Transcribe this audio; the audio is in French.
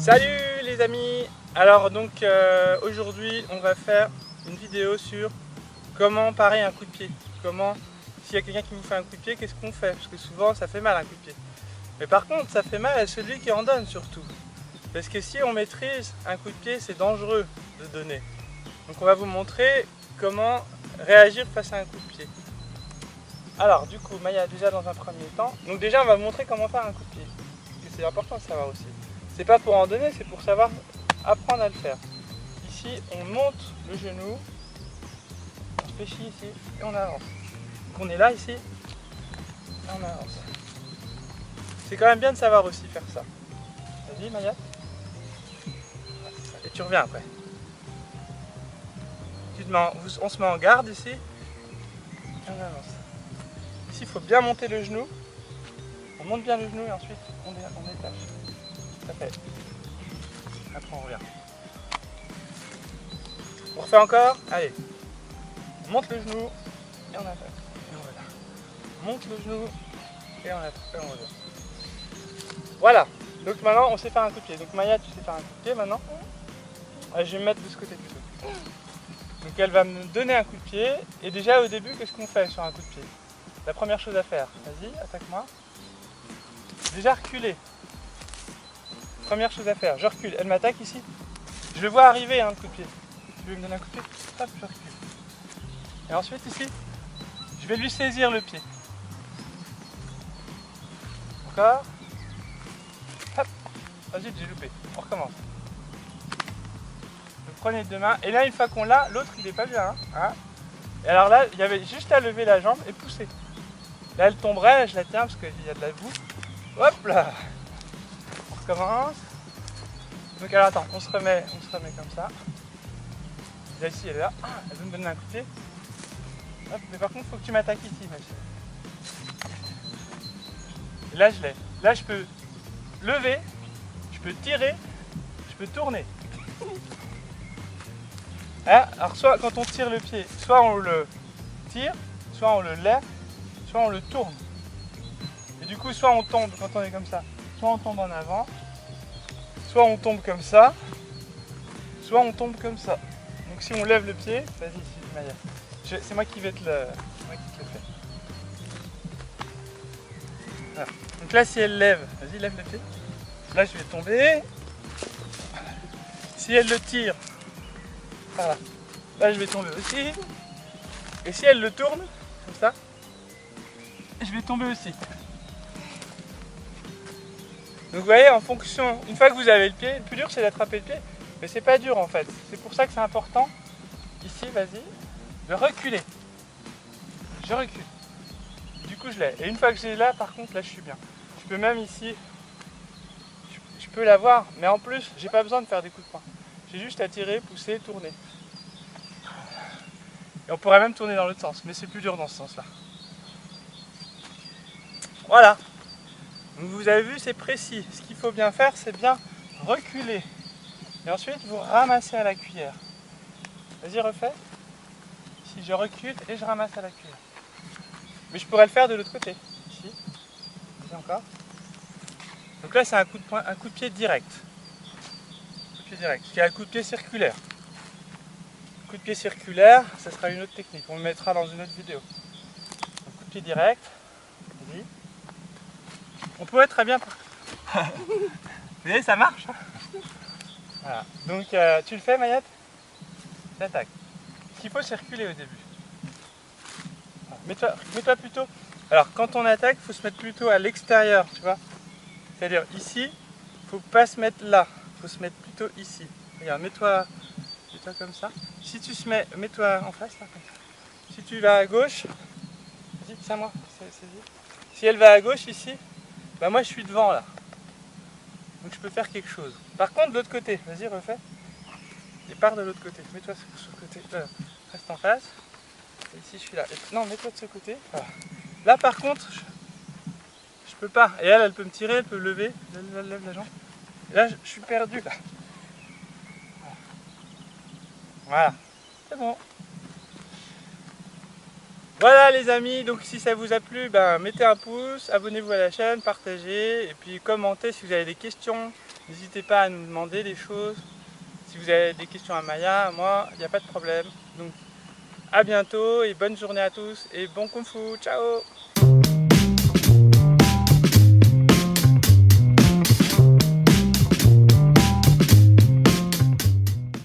Salut les amis. Alors donc aujourd'hui on va faire une vidéo sur comment parer un coup de pied. Comment, s'il y a quelqu'un qui vous fait un coup de pied, qu'est-ce qu'on fait? Parce que souvent ça fait mal un coup de pied. Mais par contre ça fait mal à celui qui en donne surtout. Parce que si on maîtrise un coup de pied, c'est dangereux de donner. Donc on va vous montrer comment réagir face à un coup de pied. Alors du coup Maya, déjà dans un premier temps, donc déjà on va vous montrer comment faire un coup de pied. Parce que c'est important de savoir aussi. C'est pas pour en donner, c'est pour savoir apprendre à le faire. Ici, on monte le genou, on se fléchit ici et on avance. Donc on est là ici et on avance. C'est quand même bien de savoir aussi faire ça. Vas-y Maya. Et tu reviens après. On se met en garde ici et on avance. Ici, il faut bien monter le genou. On monte bien le genou et ensuite on détache. Ça fait. Après on revient. On refait encore. Allez. On monte le genou et on attaque. Et on revient. On monte le genou et on attaque. Et on revient. Voilà. Donc maintenant on sait faire un coup de pied. Donc Maya, tu sais faire un coup de pied maintenant. Je vais me mettre de ce côté plutôt. Donc elle va me donner un coup de pied. Et déjà au début, qu'est-ce qu'on fait sur un coup de pied? La première chose à faire. Vas-y, attaque-moi. Déjà reculer. Première chose à faire, je recule. Elle m'attaque ici. Je le vois arriver le coup de pied. Tu veux me donner un coup de pied? Hop, je recule. Et ensuite ici, je vais lui saisir le pied. Encore. Hop. Vas-y, j'ai loupé. On recommence. Vous prenez deux mains. Et là, une fois qu'on l'a, l'autre il est pas bien. Hein. Et alors là, il y avait juste à lever la jambe et pousser. Là, elle tomberait, là, je la tiens parce qu'il y a de la boue. Hop là. On recommence. Donc alors attends, on se remet comme ça. Là ici, elle est là. Elle veut me donner un coup de pied. Hop, mais par contre, il faut que tu m'attaques ici, ma chérie. Et là, je l'ai. Là, je peux lever, je peux tirer, je peux tourner. Hein? Alors soit quand on tire le pied, soit on le tire, soit on le lève, soit on le tourne. Et du coup, soit on tombe quand on est comme ça, soit on tombe en avant, soit on tombe comme ça, soit on tombe comme ça. Donc si on lève le pied, vas-y, Maya. C'est moi qui vais te le faire. Voilà. Donc là, si elle lève, vas-y, lève le pied. Là, je vais tomber. Si elle le tire, voilà. Là, je vais tomber aussi. Et si elle le tourne, comme ça, je vais tomber aussi. Donc vous voyez, en fonction, une fois que vous avez le pied, le plus dur c'est d'attraper le pied, mais c'est pas dur en fait. C'est pour ça que c'est important, ici, vas-y, de reculer. Je recule. Du coup je l'ai. Et une fois que j'ai là, par contre, là je suis bien. Je peux même ici, je peux l'avoir, mais en plus, j'ai pas besoin de faire des coups de poing. J'ai juste à tirer, pousser, tourner. Et on pourrait même tourner dans l'autre sens, mais c'est plus dur dans ce sens-là. Voilà. Donc vous avez vu, c'est précis. Ce qu'il faut bien faire, c'est bien reculer. Et ensuite, vous ramassez à la cuillère. Vas-y, refais. Ici, je recule et je ramasse à la cuillère. Mais je pourrais le faire de l'autre côté. Ici. Ici encore. Donc là, c'est un coup de pied direct. Coup de pied direct. Parce qu'il y a le coup de pied circulaire. Le coup de pied circulaire, ça sera une autre technique. On le mettra dans une autre vidéo. Donc, coup de pied direct. Vas-y. On pourrait très bien... Vous voyez, ça marche. Voilà. Donc tu le fais, Mayette? J'attaque. Ce qu'il faut, c'est reculer au début. Mets-toi plutôt... Alors, quand on attaque, il faut se mettre plutôt à l'extérieur, tu vois. C'est-à-dire, ici, il ne faut pas se mettre là. Il faut se mettre plutôt ici. Regarde, mets-toi comme ça. Si tu se mets... Mets-toi en face, là, comme ça. Si tu vas à gauche... Vas-y, c'est à moi. Si elle va à gauche, ici, bah moi, je suis devant, là. Donc je peux faire quelque chose. Par contre, de l'autre côté, vas-y, refais. Et pars de l'autre côté. Mets-toi sur ce côté. Reste en face. Et ici, je suis là. Non, mets-toi de ce côté. Voilà. Là, par contre, je peux pas. Et elle peut me tirer, elle peut me lever. Elle lève la jambe. Et là, je suis perdu. Là. Voilà. C'est bon. Voilà les amis, donc si ça vous a plu, mettez un pouce, abonnez-vous à la chaîne, partagez, et puis commentez si vous avez des questions, N'hésitez pas à nous demander des choses. Si vous avez des questions à Maya, moi, il n'y a pas de problème. Donc à bientôt et bonne journée à tous et bon kung fu. Ciao!